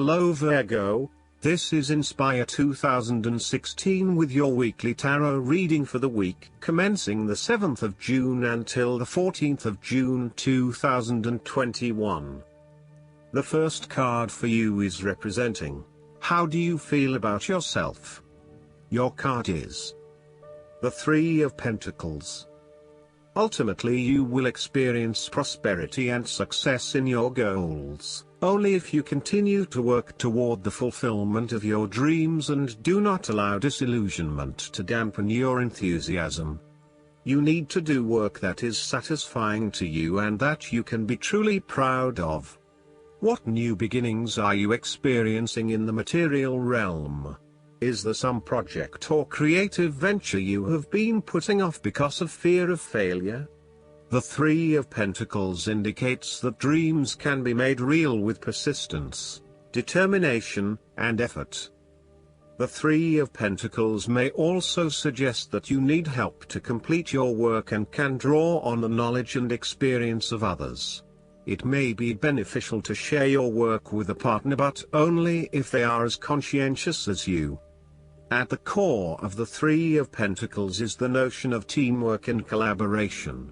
Hello Virgo, this is Inspire 2016 with your weekly tarot reading for the week commencing the 7th of June until the 14th of June 2021. The first card for you is representing, how do you feel about yourself? Your card is the Three of Pentacles. Ultimately you will experience prosperity and success in your goals, only if you continue to work toward the fulfillment of your dreams and do not allow disillusionment to dampen your enthusiasm. You need to do work that is satisfying to you and that you can be truly proud of. What new beginnings are you experiencing in the material realm? Is there some project or creative venture you have been putting off because of fear of failure? The Three of Pentacles indicates that dreams can be made real with persistence, determination, and effort. The Three of Pentacles may also suggest that you need help to complete your work and can draw on the knowledge and experience of others. It may be beneficial to share your work with a partner, but only if they are as conscientious as you. At the core of the Three of Pentacles is the notion of teamwork and collaboration.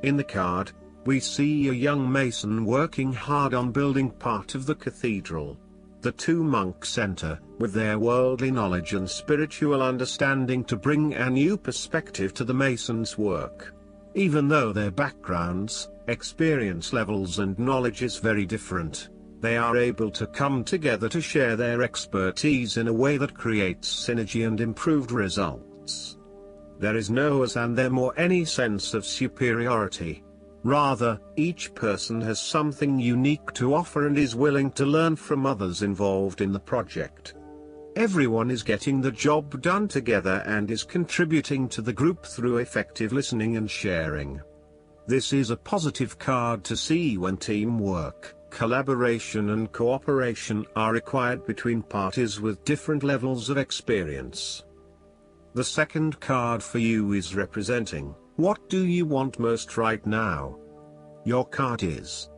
In the card, we see a young mason working hard on building part of the cathedral. The two monks enter, with their worldly knowledge and spiritual understanding to bring a new perspective to the mason's work. Even though their backgrounds, experience levels and knowledge is very different, they are able to come together to share their expertise in a way that creates synergy and improved results. There is no us and them or any sense of superiority. Rather, each person has something unique to offer and is willing to learn from others involved in the project. Everyone is getting the job done together and is contributing to the group through effective listening and sharing. This is a positive card to see when teamwork, collaboration and cooperation are required between parties with different levels of experience. The second card for you is representing, what do you want most right now? Your card is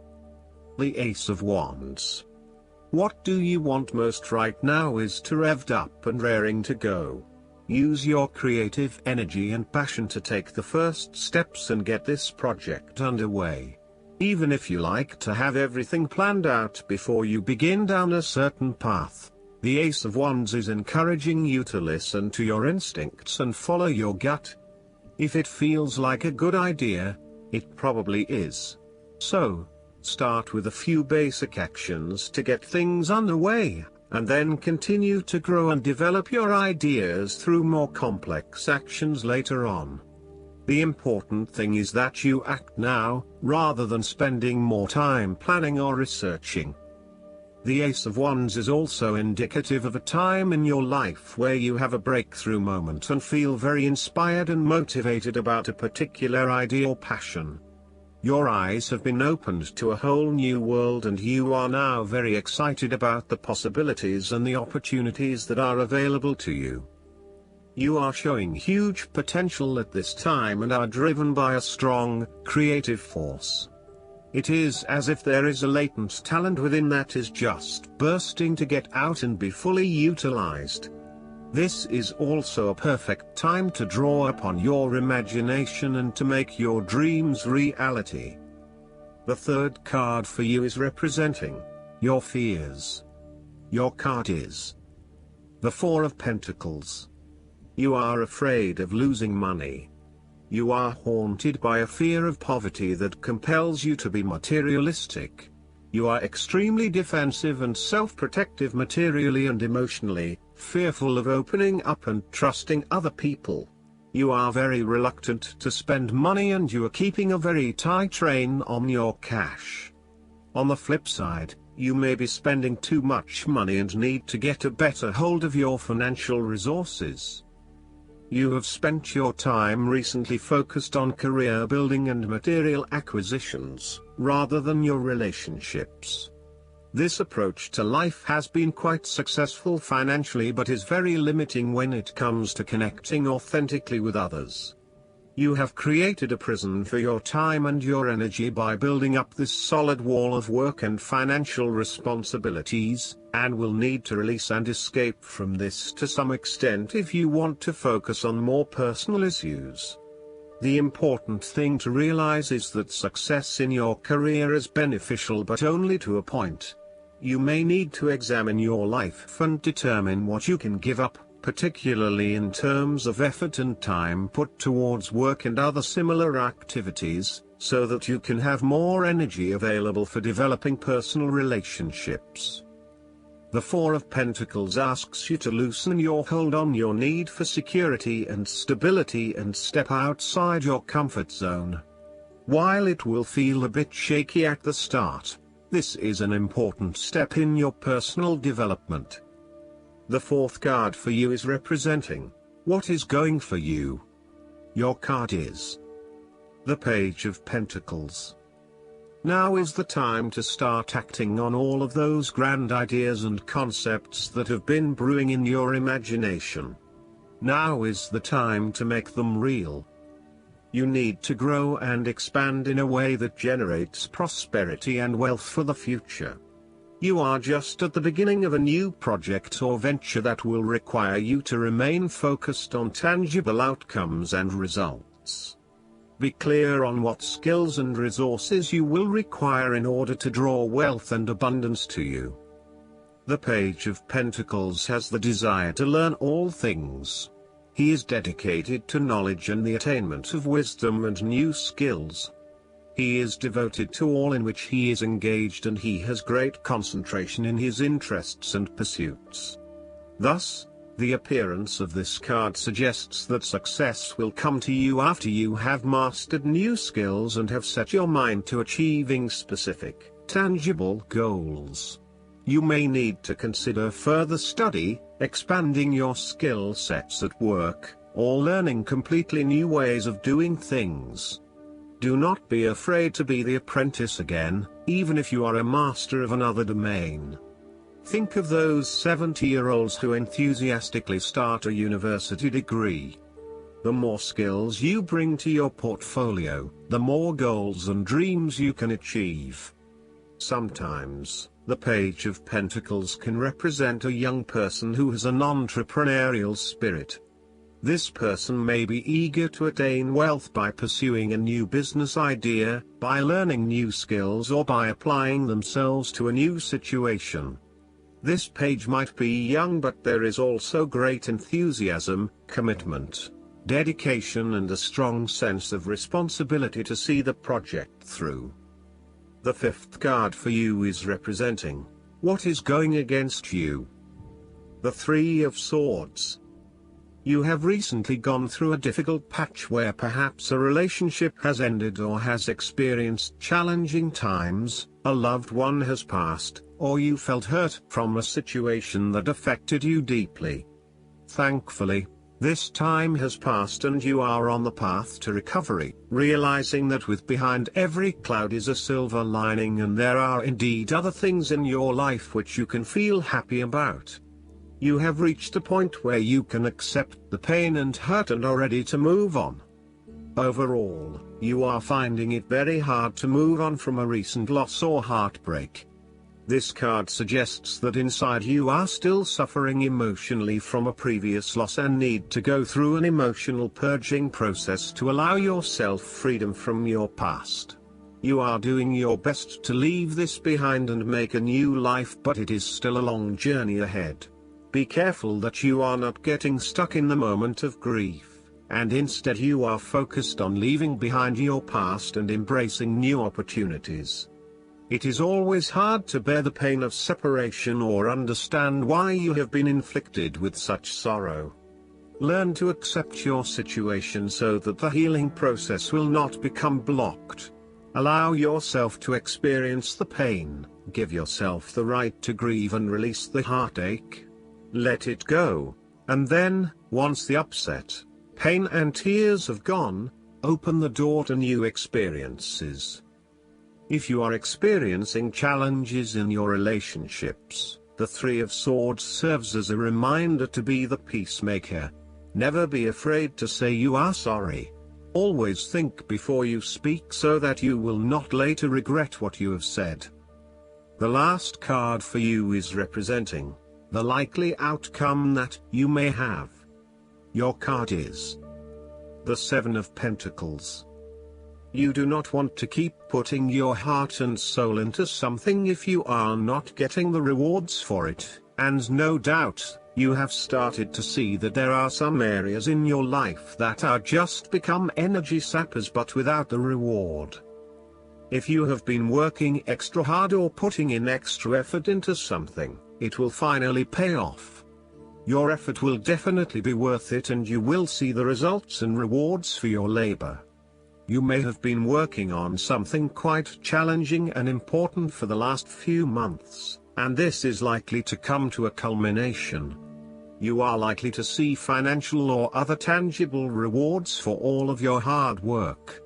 the Ace of Wands. What do you want most right now is to revved up and raring to go. Use your creative energy and passion to take the first steps and get this project underway. Even if you like to have everything planned out before you begin down a certain path, the Ace of Wands is encouraging you to listen to your instincts and follow your gut. If it feels like a good idea, it probably is. So, start with a few basic actions to get things underway, and then continue to grow and develop your ideas through more complex actions later on. The important thing is that you act now, rather than spending more time planning or researching. The Ace of Wands is also indicative of a time in your life where you have a breakthrough moment and feel very inspired and motivated about a particular idea or passion. Your eyes have been opened to a whole new world and you are now very excited about the possibilities and the opportunities that are available to you. You are showing huge potential at this time and are driven by a strong, creative force. It is as if there is a latent talent within that is just bursting to get out and be fully utilized. This is also a perfect time to draw upon your imagination and to make your dreams reality. The third card for you is representing your fears. Your card is the Four of Pentacles. You are afraid of losing money. You are haunted by a fear of poverty that compels you to be materialistic. You are extremely defensive and self-protective materially and emotionally, fearful of opening up and trusting other people. You are very reluctant to spend money and you are keeping a very tight rein on your cash. On the flip side, you may be spending too much money and need to get a better hold of your financial resources. You have spent your time recently focused on career building and material acquisitions, rather than your relationships. This approach to life has been quite successful financially but is very limiting when it comes to connecting authentically with others. You have created a prison for your time and your energy by building up this solid wall of work and financial responsibilities, and will need to release and escape from this to some extent if you want to focus on more personal issues. The important thing to realize is that success in your career is beneficial, but only to a point. You may need to examine your life and determine what you can give up, particularly in terms of effort and time put towards work and other similar activities, so that you can have more energy available for developing personal relationships. The Four of Pentacles asks you to loosen your hold on your need for security and stability and step outside your comfort zone. While it will feel a bit shaky at the start, this is an important step in your personal development. The fourth card for you is representing what is going for you. Your card is the Page of Pentacles. Now is the time to start acting on all of those grand ideas and concepts that have been brewing in your imagination. Now is the time to make them real. You need to grow and expand in a way that generates prosperity and wealth for the future. You are just at the beginning of a new project or venture that will require you to remain focused on tangible outcomes and results. Be clear on what skills and resources you will require in order to draw wealth and abundance to you. The Page of Pentacles has the desire to learn all things. He is dedicated to knowledge and the attainment of wisdom and new skills. He is devoted to all in which he is engaged, and he has great concentration in his interests and pursuits. Thus, the appearance of this card suggests that success will come to you after you have mastered new skills and have set your mind to achieving specific, tangible goals. You may need to consider further study, expanding your skill sets at work, or learning completely new ways of doing things. Do not be afraid to be the apprentice again, even if you are a master of another domain. Think of those 70-year-olds who enthusiastically start a university degree. The more skills you bring to your portfolio, the more goals and dreams you can achieve. Sometimes, the Page of Pentacles can represent a young person who has an entrepreneurial spirit. This person may be eager to attain wealth by pursuing a new business idea, by learning new skills, or by applying themselves to a new situation. This page might be young, but there is also great enthusiasm, commitment, dedication, and a strong sense of responsibility to see the project through. The fifth card for you is representing what is going against you. The Three of Swords. You have recently gone through a difficult patch where perhaps a relationship has ended or has experienced challenging times, a loved one has passed, or you felt hurt from a situation that affected you deeply. Thankfully, this time has passed and you are on the path to recovery, realizing that behind every cloud is a silver lining, and there are indeed other things in your life which you can feel happy about. You have reached a point where you can accept the pain and hurt and are ready to move on. Overall, you are finding it very hard to move on from a recent loss or heartbreak. This card suggests that inside you are still suffering emotionally from a previous loss and need to go through an emotional purging process to allow yourself freedom from your past. You are doing your best to leave this behind and make a new life, but it is still a long journey ahead. Be careful that you are not getting stuck in the moment of grief, and instead you are focused on leaving behind your past and embracing new opportunities. It is always hard to bear the pain of separation or understand why you have been inflicted with such sorrow. Learn to accept your situation so that the healing process will not become blocked. Allow yourself to experience the pain, give yourself the right to grieve and release the heartache. Let it go, and then, once the upset, pain and tears have gone, open the door to new experiences. If you are experiencing challenges in your relationships, the Three of Swords serves as a reminder to be the peacemaker. Never be afraid to say you are sorry. Always think before you speak so that you will not later regret what you have said. The last card for you is representing the likely outcome that you may have. Your card is the Seven of Pentacles. You do not want to keep putting your heart and soul into something if you are not getting the rewards for it, and no doubt, you have started to see that there are some areas in your life that are just become energy sappers but without the reward. If you have been working extra hard or putting in extra effort into something, it will finally pay off. Your effort will definitely be worth it and you will see the results and rewards for your labor. You may have been working on something quite challenging and important for the last few months, and this is likely to come to a culmination. You are likely to see financial or other tangible rewards for all of your hard work.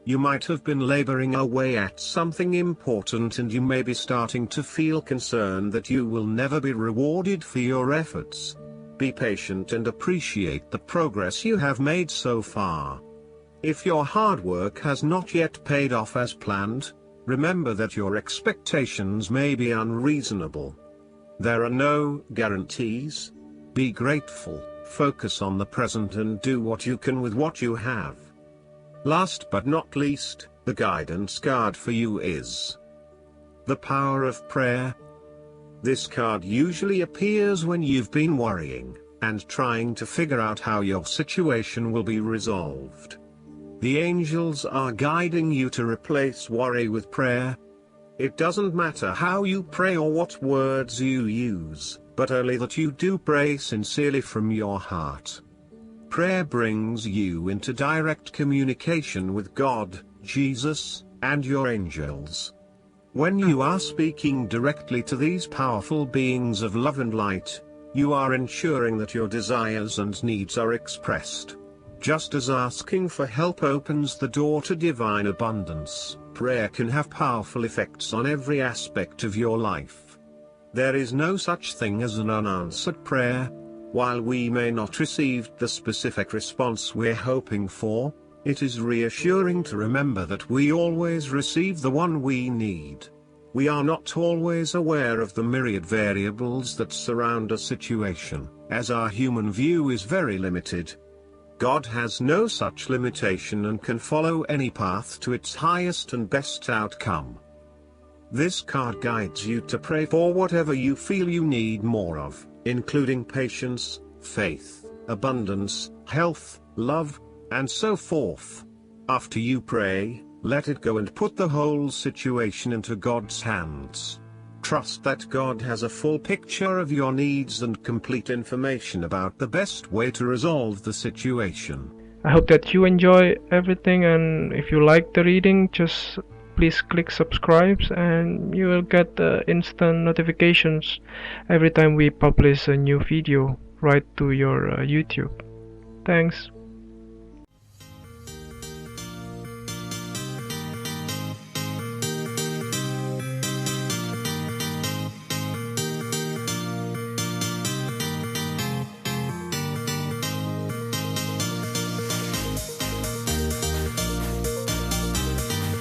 You might have been laboring away at something important and you may be starting to feel concerned that you will never be rewarded for your efforts. Be patient and appreciate the progress you have made so far. If your hard work has not yet paid off as planned, remember that your expectations may be unreasonable. There are no guarantees. Be grateful, focus on the present and do what you can with what you have. Last but not least, the guidance card for you is the Power of Prayer. This card usually appears when you've been worrying and trying to figure out how your situation will be resolved. The angels are guiding you to replace worry with prayer. It doesn't matter how you pray or what words you use, but only that you do pray sincerely from your heart. Prayer brings you into direct communication with God, Jesus, and your angels. When you are speaking directly to these powerful beings of love and light, you are ensuring that your desires and needs are expressed. Just as asking for help opens the door to divine abundance, prayer can have powerful effects on every aspect of your life. There is no such thing as an unanswered prayer. While we may not receive the specific response we're hoping for, it is reassuring to remember that we always receive the one we need. We are not always aware of the myriad variables that surround a situation, as our human view is very limited. God has no such limitation and can follow any path to its highest and best outcome. This card guides you to pray for whatever you feel you need more of, including patience, faith, abundance, health, love, and so forth. After you pray, let it go and put the whole situation into God's hands. Trust that God has a full picture of your needs and complete information about the best way to resolve the situation. I hope that you enjoy everything, and if you like the reading, just please click subscribe and you will get instant notifications every time we publish a new video right to your YouTube. Thanks.